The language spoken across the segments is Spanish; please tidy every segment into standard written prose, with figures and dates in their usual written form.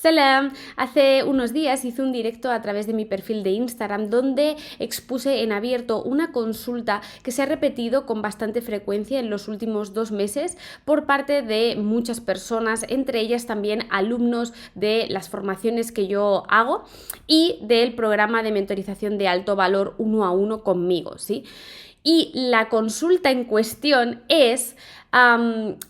Salam. Hace unos días hice un directo a través de mi perfil de Instagram donde expuse en abierto una consulta que se ha repetido con bastante frecuencia en los últimos 2 meses por parte de muchas personas, entre ellas también alumnos de las formaciones que yo hago y del programa de mentorización de alto valor 1 a 1 conmigo, ¿sí? Y la consulta en cuestión es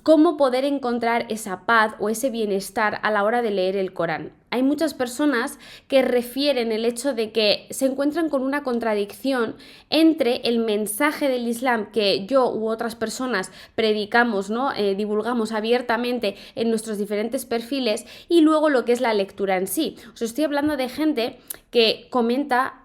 cómo poder encontrar esa paz o ese bienestar a la hora de leer el Corán. Hay muchas personas que refieren el hecho de que se encuentran con una contradicción entre el mensaje del Islam que yo u otras personas predicamos, ¿no? Divulgamos abiertamente en nuestros diferentes perfiles y luego lo que es la lectura en sí. Os estoy hablando de gente que comenta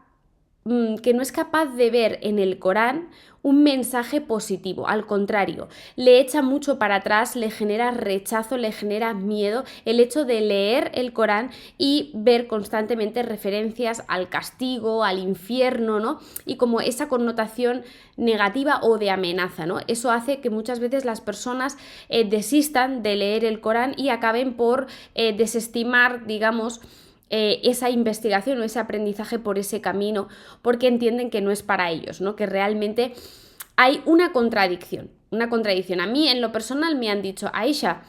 que no es capaz de ver en el Corán un mensaje positivo, al contrario, le echa mucho para atrás, le genera rechazo, le genera miedo el hecho de leer el Corán y ver constantemente referencias al castigo, al infierno, ¿no? Y como esa connotación negativa o de amenaza, ¿no? Eso hace que muchas veces las personas desistan de leer el Corán y acaben por desestimar, digamos, esa investigación o ese aprendizaje por ese camino, porque entienden que no es para ellos, ¿no? Que realmente hay una contradicción. A mí, en lo personal, me han dicho: Aisha,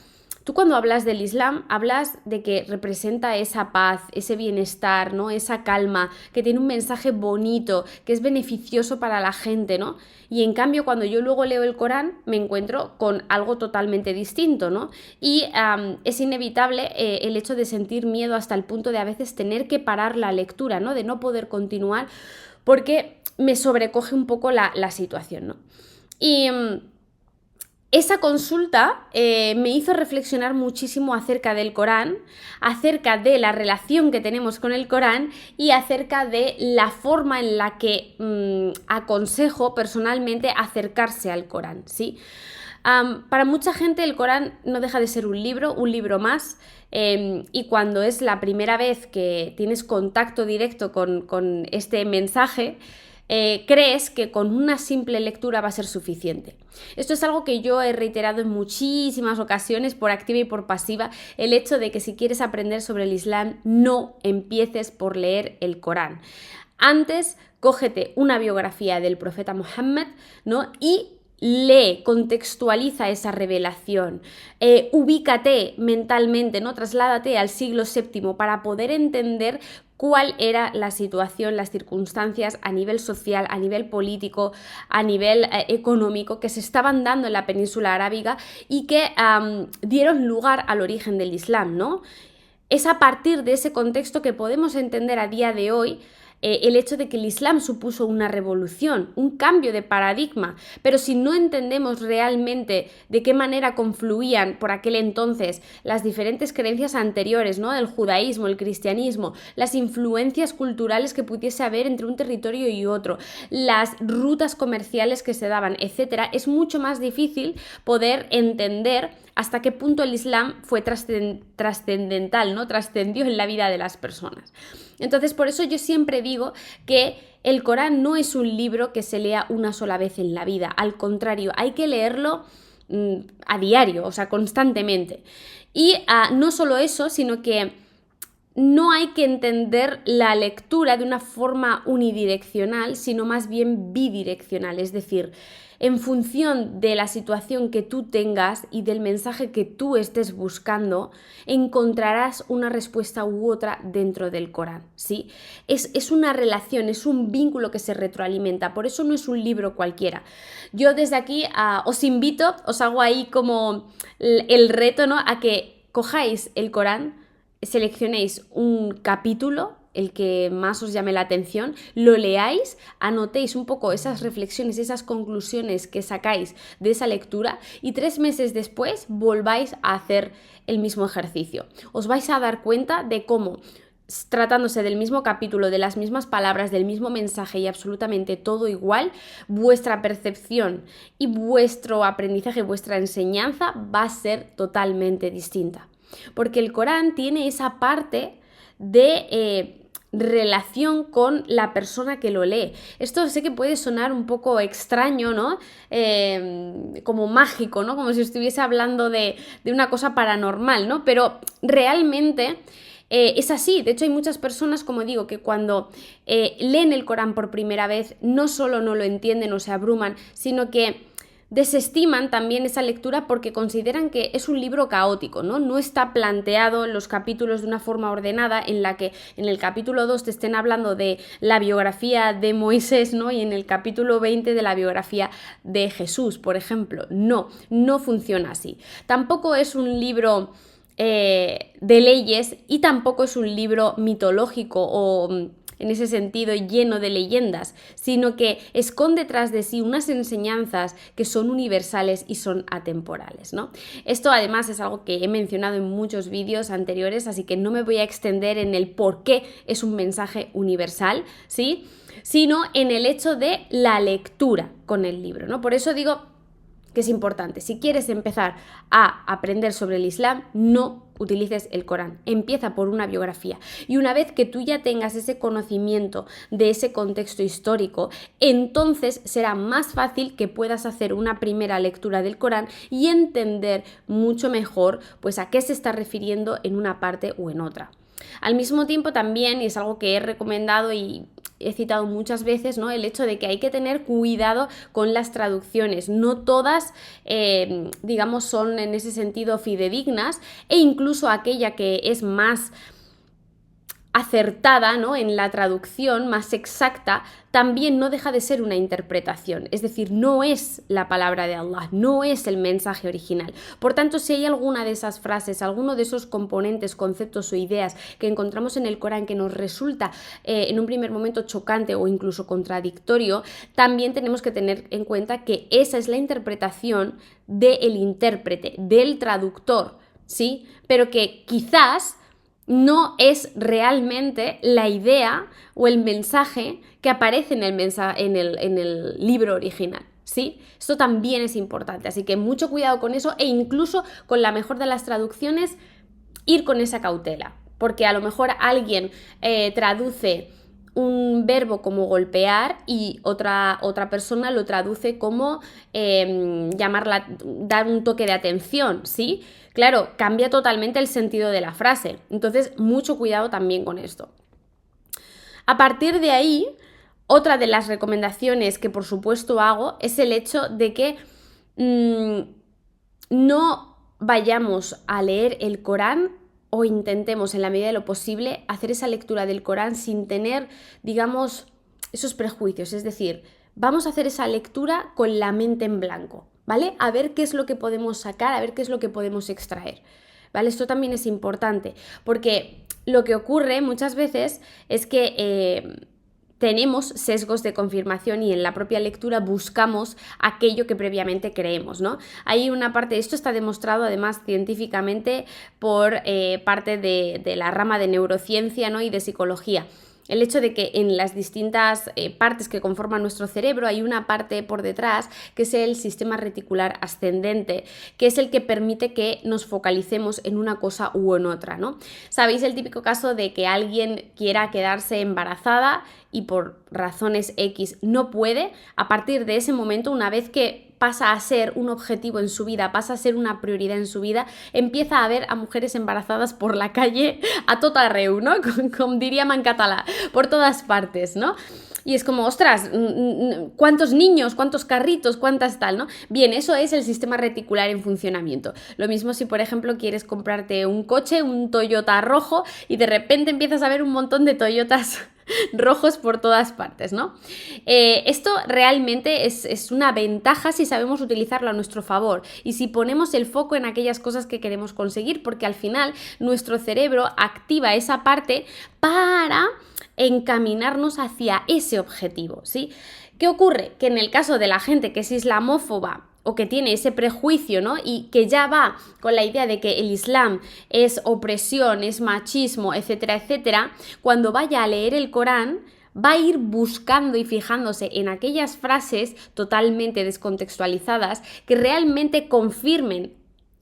tú cuando hablas del Islam, hablas de que representa esa paz, ese bienestar, ¿no? Esa calma, que tiene un mensaje bonito, que es beneficioso para la gente, ¿no? Y en cambio, cuando yo luego leo el Corán, me encuentro con algo totalmente distinto, ¿no? Y es inevitable el hecho de sentir miedo hasta el punto de a veces tener que parar la lectura, ¿no? De no poder continuar porque me sobrecoge un poco la situación, ¿no? Y esa consulta me hizo reflexionar muchísimo acerca del Corán, acerca de la relación que tenemos con el Corán y acerca de la forma en la que aconsejo personalmente acercarse al Corán, ¿sí? Para mucha gente el Corán no deja de ser un libro más, y cuando es la primera vez que tienes contacto directo con este mensaje, crees que con una simple lectura va a ser suficiente. Esto es algo que yo he reiterado en muchísimas ocasiones por activa y por pasiva, el hecho de que si quieres aprender sobre el Islam no empieces por leer el Corán. Antes, cógete una biografía del profeta Muhammad, ¿no? Y lee, contextualiza esa revelación, ubícate mentalmente, ¿no? Trasládate al siglo VII para poder entender cuál era la situación, las circunstancias a nivel social, a nivel político, a nivel económico que se estaban dando en la península arábiga y que dieron lugar al origen del Islam, ¿no? Es a partir de ese contexto que podemos entender a día de hoy el hecho de que el Islam supuso una revolución, un cambio de paradigma, pero si no entendemos realmente de qué manera confluían por aquel entonces las diferentes creencias anteriores, ¿no? El judaísmo, el cristianismo, las influencias culturales que pudiese haber entre un territorio y otro, las rutas comerciales que se daban, etcétera, es mucho más difícil poder entender hasta qué punto el Islam fue trascendental, ¿no? Trascendió en la vida de las personas. Entonces, por eso yo siempre digo que el Corán no es un libro que se lea una sola vez en la vida. Al contrario, hay que leerlo a diario, o sea, constantemente. Y no solo eso, sino que no hay que entender la lectura de una forma unidireccional, sino más bien bidireccional, es decir, en función de la situación que tú tengas y del mensaje que tú estés buscando, encontrarás una respuesta u otra dentro del Corán, ¿sí? Es una relación, es un vínculo que se retroalimenta, por eso no es un libro cualquiera. Yo desde aquí os invito, os hago ahí como el reto, ¿no? A que cojáis el Corán, seleccionéis un capítulo, el que más os llame la atención, lo leáis, anotéis un poco esas reflexiones, esas conclusiones que sacáis de esa lectura y 3 meses después volváis a hacer el mismo ejercicio. Os vais a dar cuenta de cómo, tratándose del mismo capítulo, de las mismas palabras, del mismo mensaje y absolutamente todo igual, vuestra percepción y vuestro aprendizaje, vuestra enseñanza va a ser totalmente distinta. Porque el Corán tiene esa parte de relación con la persona que lo lee. Esto sé que puede sonar un poco extraño, ¿no? Como mágico, ¿no? Como si estuviese hablando de una cosa paranormal, ¿no? Pero realmente Es así. De hecho, hay muchas personas, como digo, que cuando leen el Corán por primera vez, no solo no lo entienden o se abruman, sino que desestiman también esa lectura porque consideran que es un libro caótico, ¿no? No está planteado los capítulos de una forma ordenada en la que en el capítulo 2 te estén hablando de la biografía de Moisés, ¿no? Y en el capítulo 20 de la biografía de Jesús, por ejemplo. No, no funciona así. Tampoco es un libro de leyes y tampoco es un libro mitológico o en ese sentido lleno de leyendas, sino que esconde tras de sí unas enseñanzas que son universales y son atemporales, ¿no? Esto además es algo que he mencionado en muchos vídeos anteriores, así que no me voy a extender en el por qué es un mensaje universal, ¿sí? Sino en el hecho de la lectura con el libro, ¿no? Por eso digo que es importante. Si quieres empezar a aprender sobre el Islam, no utilices el Corán. Empieza por una biografía. Y una vez que tú ya tengas ese conocimiento de ese contexto histórico, entonces será más fácil que puedas hacer una primera lectura del Corán y entender mucho mejor pues a qué se está refiriendo en una parte o en otra. Al mismo tiempo también, y es algo que he recomendado y he citado muchas veces, ¿no? El hecho de que hay que tener cuidado con las traducciones. No todas, digamos, son en ese sentido fidedignas, e incluso aquella que es más acertada, ¿no? En la traducción más exacta, también no deja de ser una interpretación, es decir, no es la palabra de Allah, no es el mensaje original. Por tanto, si hay alguna de esas frases, alguno de esos componentes, conceptos o ideas que encontramos en el Corán que nos resulta en un primer momento chocante o incluso contradictorio, también tenemos que tener en cuenta que esa es la interpretación del intérprete, del traductor, ¿sí? Pero que quizás no es realmente la idea o el mensaje que aparece en el libro original, ¿sí? Esto también es importante, así que mucho cuidado con eso e incluso con la mejor de las traducciones ir con esa cautela, porque a lo mejor alguien traduce un verbo como golpear y otra persona lo traduce como dar un toque de atención, ¿sí? Claro, cambia totalmente el sentido de la frase. Entonces, mucho cuidado también con esto. A partir de ahí, otra de las recomendaciones que por supuesto hago es el hecho de que no vayamos a leer el Corán o intentemos en la medida de lo posible hacer esa lectura del Corán sin tener, digamos, esos prejuicios. Es decir, vamos a hacer esa lectura con la mente en blanco, ¿vale? A ver qué es lo que podemos sacar, a ver qué es lo que podemos extraer, ¿vale? Esto también es importante, porque lo que ocurre muchas veces es que tenemos sesgos de confirmación y en la propia lectura buscamos aquello que previamente creemos, ¿no? Hay una parte, esto está demostrado además científicamente por parte de la rama de neurociencia, ¿no? Y de psicología. El hecho de que en las distintas partes que conforman nuestro cerebro hay una parte por detrás que es el sistema reticular ascendente, que es el que permite que nos focalicemos en una cosa u en otra, ¿no? ¿Sabéis el típico caso de que alguien quiera quedarse embarazada y por razones X no puede? A partir de ese momento, una vez que pasa a ser un objetivo en su vida, pasa a ser una prioridad en su vida, empieza a ver a mujeres embarazadas por la calle a tot arreu, ¿no? Como diríem en català, por todas partes, ¿no? Y es como, ostras, ¿cuántos niños, cuántos carritos, cuántas tal, ¿no? Bien, eso es el sistema reticular en funcionamiento. Lo mismo si, por ejemplo, quieres comprarte un coche, un Toyota rojo, y de repente empiezas a ver un montón de Toyotas rojos por todas partes, ¿no? Esto realmente es una ventaja si sabemos utilizarlo a nuestro favor y si ponemos el foco en aquellas cosas que queremos conseguir, porque al final nuestro cerebro activa esa parte para encaminarnos hacia ese objetivo, ¿sí? ¿Qué ocurre? Que en el caso de la gente que es islamófoba o que tiene ese prejuicio, ¿no? Y que ya va con la idea de que el Islam es opresión, es machismo, etcétera, etcétera, cuando vaya a leer el Corán va a ir buscando y fijándose en aquellas frases totalmente descontextualizadas que realmente confirmen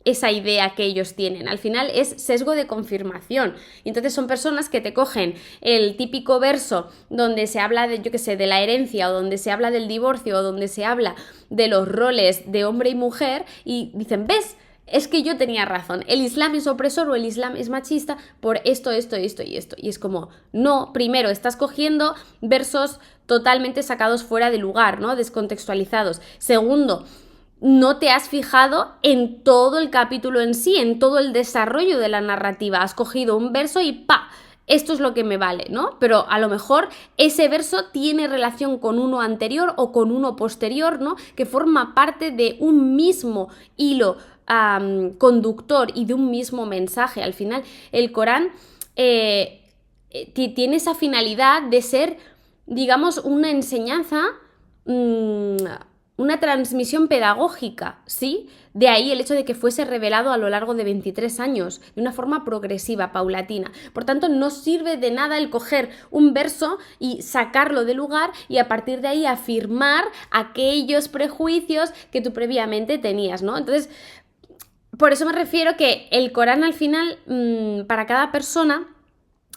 esa idea que ellos tienen. Al final es sesgo de confirmación. Y entonces son personas que te cogen el típico verso donde se habla de, yo qué sé, de la herencia o donde se habla del divorcio o donde se habla de los roles de hombre y mujer y dicen, ¿ves? es que yo tenía razón, el Islam es opresor o el Islam es machista por esto, esto, esto y esto. Y es como, no, primero estás cogiendo versos totalmente sacados fuera de lugar, ¿no? Descontextualizados. Segundo, no te has fijado en todo el capítulo en sí, en todo el desarrollo de la narrativa. Has cogido un verso y ¡pa! Esto es lo que me vale, ¿no? Pero a lo mejor ese verso tiene relación con uno anterior o con uno posterior, ¿no? Que forma parte de un mismo hilo conductor y de un mismo mensaje. Al final, el Corán tiene esa finalidad de ser, digamos, una enseñanza, una transmisión pedagógica, ¿sí? De ahí el hecho de que fuese revelado a lo largo de 23 años, de una forma progresiva, paulatina. Por tanto, no sirve de nada el coger un verso y sacarlo de lugar y a partir de ahí afirmar aquellos prejuicios que tú previamente tenías, ¿no? Entonces, por eso me refiero que el Corán al final, para cada persona,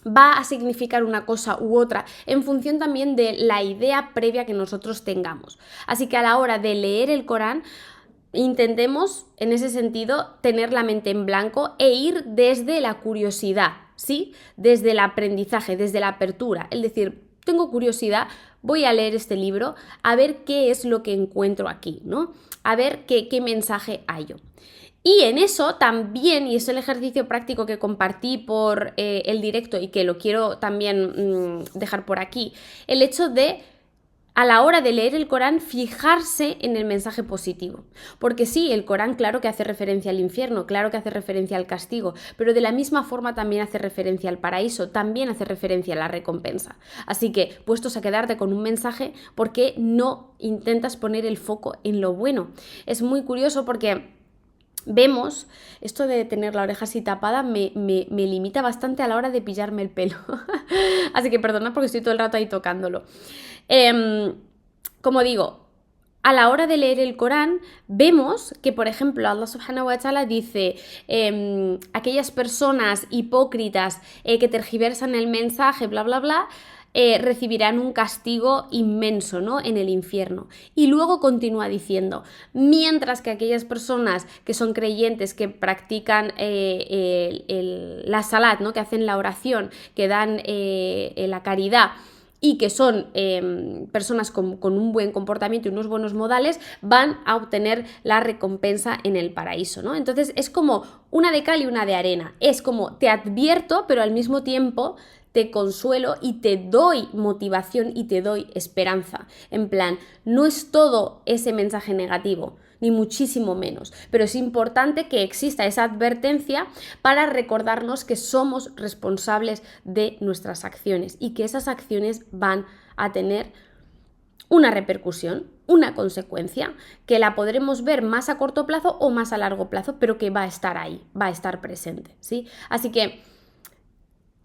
va a significar una cosa u otra en función también de la idea previa que nosotros tengamos. Así que a la hora de leer el Corán, intentemos en ese sentido tener la mente en blanco e ir desde la curiosidad, ¿sí? Desde el aprendizaje, desde la apertura. Es decir, tengo curiosidad, voy a leer este libro, a ver qué es lo que encuentro aquí, ¿no? A ver qué mensaje hallo. Y en eso también, y es el ejercicio práctico que compartí por el directo y que lo quiero también dejar por aquí, el hecho de, a la hora de leer el Corán, fijarse en el mensaje positivo. Porque sí, el Corán claro que hace referencia al infierno, claro que hace referencia al castigo, pero de la misma forma también hace referencia al paraíso, también hace referencia a la recompensa. Así que, puestos a quedarte con un mensaje, ¿por qué no intentas poner el foco en lo bueno? Es muy curioso porque vemos, esto de tener la oreja así tapada me limita bastante a la hora de pillarme el pelo. Así que perdona porque estoy todo el rato ahí tocándolo. Como digo, a la hora de leer el Corán, vemos que, por ejemplo, Allah subhanahu wa ta'ala dice aquellas personas hipócritas que tergiversan el mensaje, bla, bla, bla, recibirán un castigo inmenso, ¿no? En el infierno. Y luego continúa diciendo, mientras que aquellas personas que son creyentes, que practican la salat, ¿no? Que hacen la oración, que dan la caridad, y que son personas con un buen comportamiento y unos buenos modales, van a obtener la recompensa en el paraíso, ¿no? Entonces es como una de cal y una de arena. Es como te advierto, pero al mismo tiempo te consuelo y te doy motivación y te doy esperanza. En plan, no es todo ese mensaje negativo, ni muchísimo menos, pero es importante que exista esa advertencia para recordarnos que somos responsables de nuestras acciones y que esas acciones van a tener una repercusión, una consecuencia, que la podremos ver más a corto plazo o más a largo plazo, pero que va a estar ahí, va a estar presente, ¿sí? Así que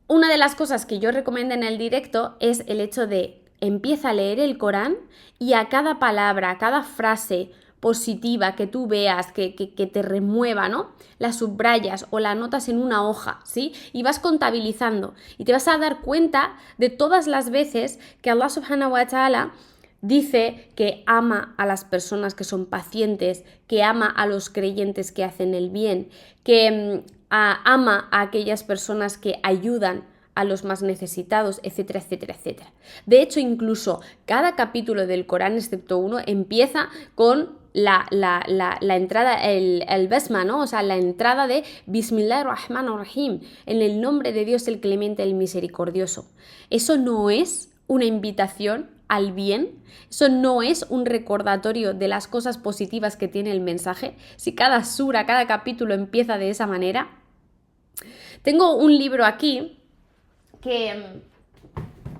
una de las cosas que yo recomiendo en el directo es el hecho de empieza a leer el Corán y a cada palabra, a cada frase positiva que tú veas, que te remueva, ¿no? La subrayas o la anotas en una hoja, ¿sí? Y vas contabilizando y te vas a dar cuenta de todas las veces que Allah subhanahu wa ta'ala dice que ama a las personas que son pacientes, que ama a los creyentes que hacen el bien, que ama a aquellas personas que ayudan a los más necesitados, etcétera, etcétera, etcétera. De hecho, incluso cada capítulo del Corán, excepto uno, empieza con la entrada, el besma, ¿no? O sea, la entrada de Bismillahir-Rahmanir-Rahim, en el nombre de Dios el Clemente, el Misericordioso. Eso no es una invitación al bien, eso no es un recordatorio de las cosas positivas que tiene el mensaje. Si cada sura, cada capítulo empieza de esa manera. Tengo un libro aquí que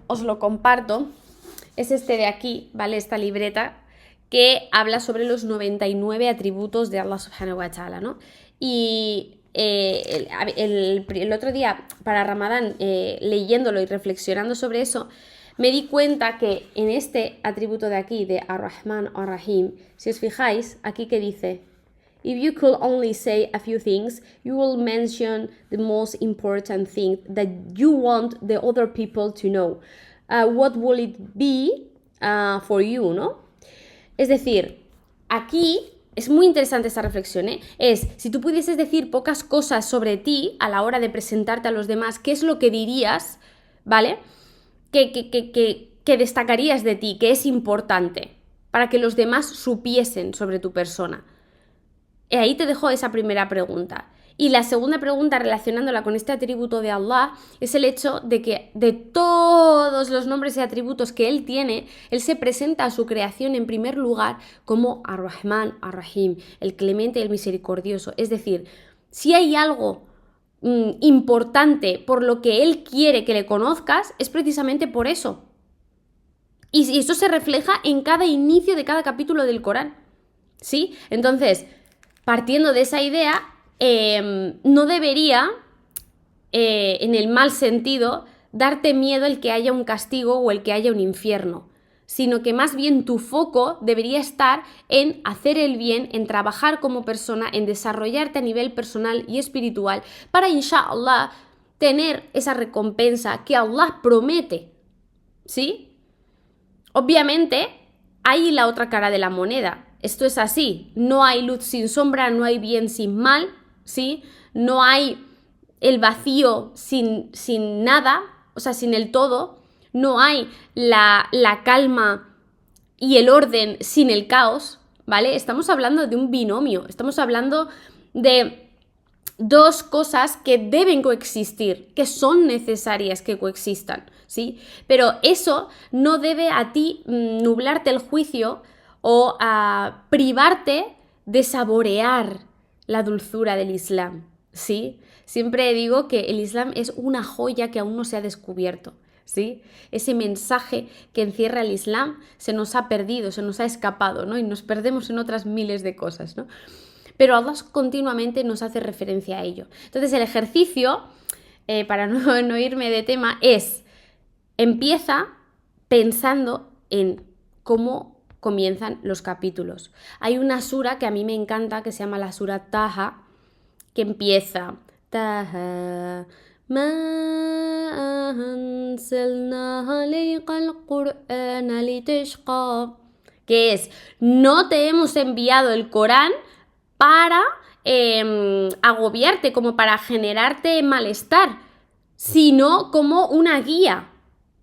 os lo comparto, es este de aquí, ¿vale? Esta libreta que habla sobre los 99 atributos de Allah subhanahu wa ta'ala, ¿no? Y el otro día, para Ramadán, leyéndolo y reflexionando sobre eso, me di cuenta que en este atributo de aquí, de Ar-Rahman Ar-Rahim, si os fijáis, aquí que dice: If you could only say a few things, you will mention the most important thing that you want the other people to know. What will it be for you, ¿no? Es decir, aquí es muy interesante esta reflexión, ¿eh? Es, si tú pudieses decir pocas cosas sobre ti a la hora de presentarte a los demás, ¿qué es lo que dirías, ¿vale? Que destacarías de ti, que es importante, para que los demás supiesen sobre tu persona. Y ahí te dejo esa primera pregunta. Y la segunda pregunta, relacionándola con este atributo de Allah, es el hecho de que de todos los nombres y atributos que Él tiene, Él se presenta a su creación en primer lugar como Ar-Rahman, Ar-Rahim, el clemente y el misericordioso. Es decir, si hay algo importante por lo que Él quiere que le conozcas, es precisamente por eso. Y eso se refleja en cada inicio de cada capítulo del Corán, ¿sí? Entonces, partiendo de esa idea, no debería, en el mal sentido, darte miedo el que haya un castigo o el que haya un infierno, sino que más bien tu foco debería estar en hacer el bien, en trabajar como persona, en desarrollarte a nivel personal y espiritual, para, inshallah, tener esa recompensa que Allah promete, ¿sí? Obviamente, hay la otra cara de la moneda. Esto es así, no hay luz sin sombra, no hay bien sin mal, ¿sí? No hay el vacío sin nada, o sea, sin el todo, no hay la calma y el orden sin el caos, ¿vale? Estamos hablando de un binomio, estamos hablando de dos cosas que deben coexistir, que son necesarias que coexistan, ¿sí? Pero eso no debe a ti nublarte el juicio o a privarte de saborear la dulzura del Islam, ¿sí? Siempre digo que el Islam es una joya que aún no se ha descubierto, ¿sí? Ese mensaje que encierra el Islam se nos ha perdido, se nos ha escapado, ¿no? Y nos perdemos en otras miles de cosas, ¿no? Pero Allah continuamente nos hace referencia a ello. Entonces el ejercicio, para no irme de tema, es empieza pensando en cómo comienzan los capítulos. Hay una sura que a mí me encanta que se llama la sura Taha, que empieza Taha ma anzalna alayka al-Qur'ana litashqa, que es, no te hemos enviado el Corán para agobiarte, como para generarte malestar, sino como una guía,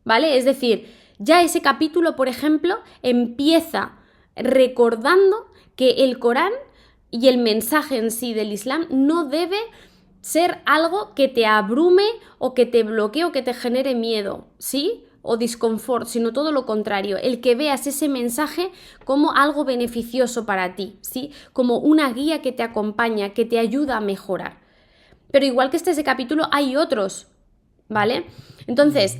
¿vale? Es decir, ya ese capítulo, por ejemplo, empieza recordando que el Corán y el mensaje en sí del Islam no debe ser algo que te abrume o que te bloquee o que te genere miedo, ¿sí? O disconfort, sino todo lo contrario, el que veas ese mensaje como algo beneficioso para ti, ¿sí? Como una guía que te acompaña, que te ayuda a mejorar. Pero igual que ese capítulo, hay otros, ¿vale? Entonces,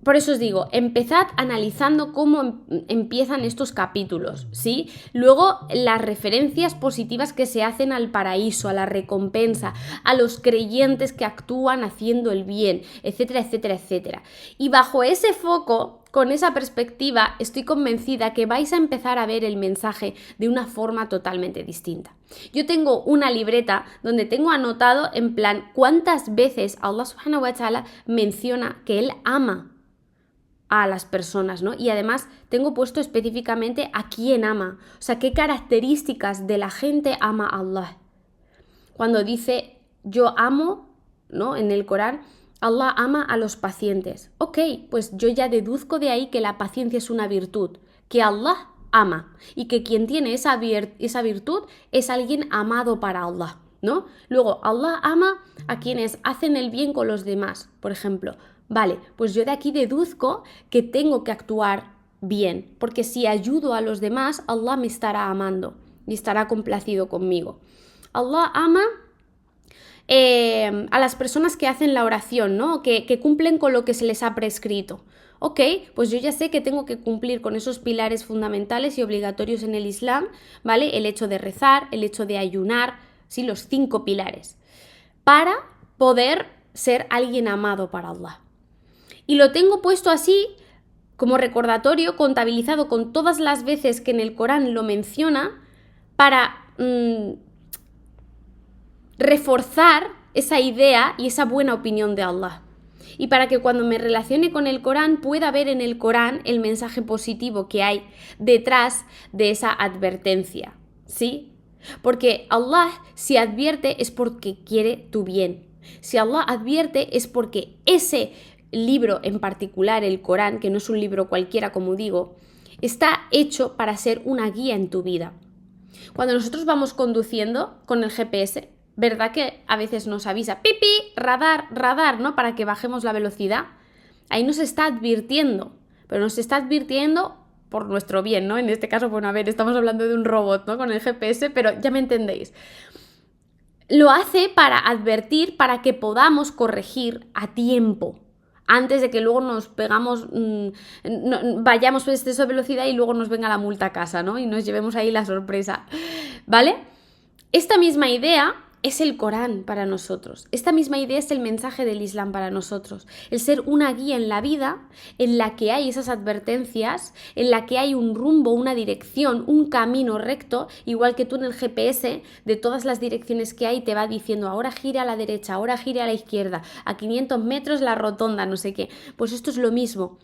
por eso os digo, empezad analizando cómo empiezan estos capítulos, ¿sí? Luego, las referencias positivas que se hacen al paraíso, a la recompensa, a los creyentes que actúan haciendo el bien, etcétera, etcétera, etcétera. Y bajo ese foco, con esa perspectiva, estoy convencida que vais a empezar a ver el mensaje de una forma totalmente distinta. Yo tengo una libreta donde tengo anotado en plan cuántas veces Allah subhanahu wa ta'ala menciona que Él ama a las personas, ¿no? Y además tengo puesto específicamente a quién ama, o sea, qué características de la gente ama a Allah. Cuando dice yo amo, ¿no? En el Corán, Allah ama a los pacientes. Ok, pues yo ya deduzco de ahí que la paciencia es una virtud, que Allah ama y que quien tiene esa virtud es alguien amado para Allah, ¿no? Luego, Allah ama a quienes hacen el bien con los demás, por ejemplo. Vale, pues yo de aquí deduzco que tengo que actuar bien, porque si ayudo a los demás, Allah me estará amando y estará complacido conmigo. Allah ama a las personas que hacen la oración, ¿no? Que cumplen con lo que se les ha prescrito. Ok, pues yo ya sé que tengo que cumplir con esos pilares fundamentales y obligatorios en el Islam, ¿vale? El hecho de rezar, el hecho de ayunar, ¿sí? Los 5 pilares, para poder ser alguien amado para Allah. Y lo tengo puesto así, como recordatorio, contabilizado con todas las veces que en el Corán lo menciona, para reforzar esa idea y esa buena opinión de Allah. Y para que cuando me relacione con el Corán pueda ver en el Corán el mensaje positivo que hay detrás de esa advertencia, ¿sí? Porque Allah, si advierte, es porque quiere tu bien. Si Allah advierte, es porque ese libro en particular, el Corán, que no es un libro cualquiera, como digo, está hecho para ser una guía en tu vida. Cuando nosotros vamos conduciendo con el GPS, ¿verdad que a veces nos avisa, pipi, radar, radar, ¿no? Para que bajemos la velocidad. Ahí nos está advirtiendo, pero nos está advirtiendo por nuestro bien, ¿no? En este caso, bueno, a ver, estamos hablando de un robot, ¿no? Con el GPS, pero ya me entendéis. Lo hace para advertir, para que podamos corregir a tiempo, antes de que luego nos pegamos, vayamos a exceso de velocidad y luego nos venga la multa a casa, ¿no? Y nos llevemos ahí la sorpresa, ¿vale? Esta misma idea es el Corán para nosotros. Esta misma idea es el mensaje del Islam para nosotros. El ser una guía en la vida en la que hay esas advertencias, en la que hay un rumbo, una dirección, un camino recto, igual que tú en el GPS, de todas las direcciones que hay, te va diciendo ahora gire a la derecha, ahora gire a la izquierda, a 500 metros la rotonda, no sé qué. Pues esto es lo mismo.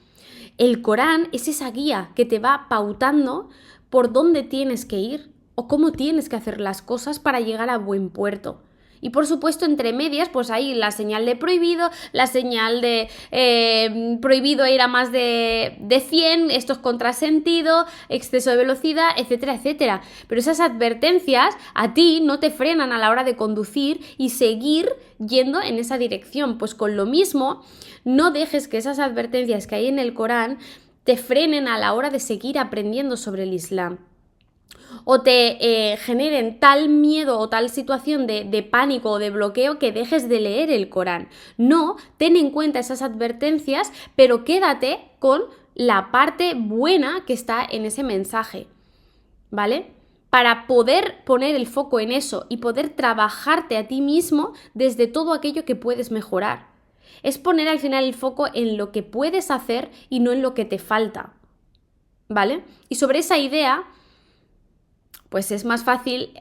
El Corán es esa guía que te va pautando por dónde tienes que ir o cómo tienes que hacer las cosas para llegar a buen puerto. Y por supuesto, entre medias, pues hay la señal de prohibido, la señal de prohibido ir a más de 100, esto es contrasentido, exceso de velocidad, etcétera, etcétera. Pero esas advertencias a ti no te frenan a la hora de conducir y seguir yendo en esa dirección. Pues con lo mismo, no dejes que esas advertencias que hay en el Corán te frenen a la hora de seguir aprendiendo sobre el Islam. O te generen tal miedo o tal situación de pánico o de bloqueo que dejes de leer el Corán. No, ten en cuenta esas advertencias, pero quédate con la parte buena que está en ese mensaje, ¿vale? Para poder poner el foco en eso y poder trabajarte a ti mismo desde todo aquello que puedes mejorar. Es poner al final el foco en lo que puedes hacer y no en lo que te falta, ¿vale? Y sobre esa idea, pues es más fácil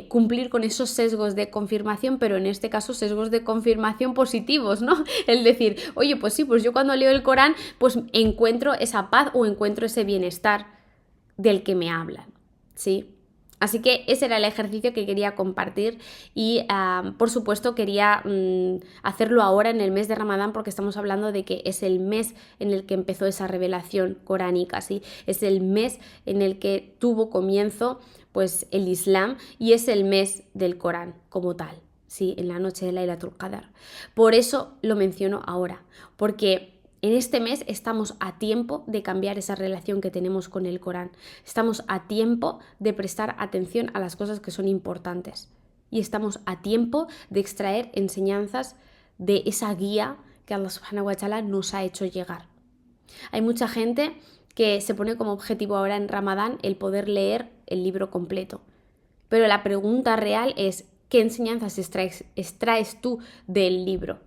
cumplir con esos sesgos de confirmación, pero en este caso sesgos de confirmación positivos, ¿no? El decir, oye, pues sí, pues yo cuando leo el Corán, pues encuentro esa paz o encuentro ese bienestar del que me hablan, ¿sí? Así que ese era el ejercicio que quería compartir y por supuesto quería hacerlo ahora en el mes de Ramadán porque estamos hablando de que es el mes en el que empezó esa revelación coránica, ¿sí? Es el mes en el que tuvo comienzo pues el Islam y es el mes del Corán como tal, ¿sí? En la noche de Laylatul Qadr. Por eso lo menciono ahora, porque en este mes estamos a tiempo de cambiar esa relación que tenemos con el Corán. Estamos a tiempo de prestar atención a las cosas que son importantes. Y estamos a tiempo de extraer enseñanzas de esa guía que Allah subhanahu wa ta'ala nos ha hecho llegar. Hay mucha gente que se pone como objetivo ahora en Ramadán el poder leer el libro completo. Pero la pregunta real es, ¿qué enseñanzas extraes tú del libro?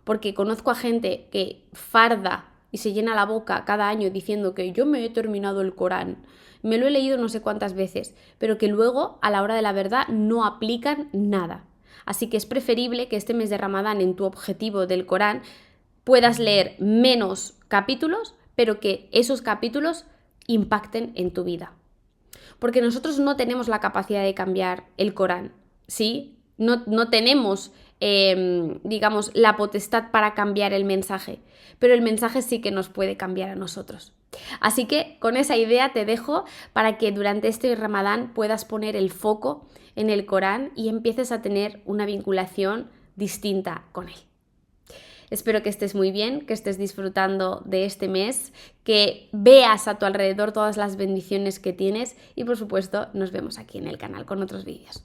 Porque conozco a gente que farda y se llena la boca cada año diciendo que yo me he terminado el Corán, me lo he leído no sé cuántas veces, pero que luego a la hora de la verdad no aplican nada. Así que es preferible que este mes de Ramadán en tu objetivo del Corán puedas leer menos capítulos, pero que esos capítulos impacten en tu vida. Porque nosotros no tenemos la capacidad de cambiar el Corán, ¿sí? No tenemos digamos, la potestad para cambiar el mensaje, pero el mensaje sí que nos puede cambiar a nosotros. Así que con esa idea te dejo para que durante este Ramadán puedas poner el foco en el Corán y empieces a tener una vinculación distinta con él. Espero que estés muy bien, que estés disfrutando de este mes, que veas a tu alrededor todas las bendiciones que tienes y por supuesto nos vemos aquí en el canal con otros vídeos.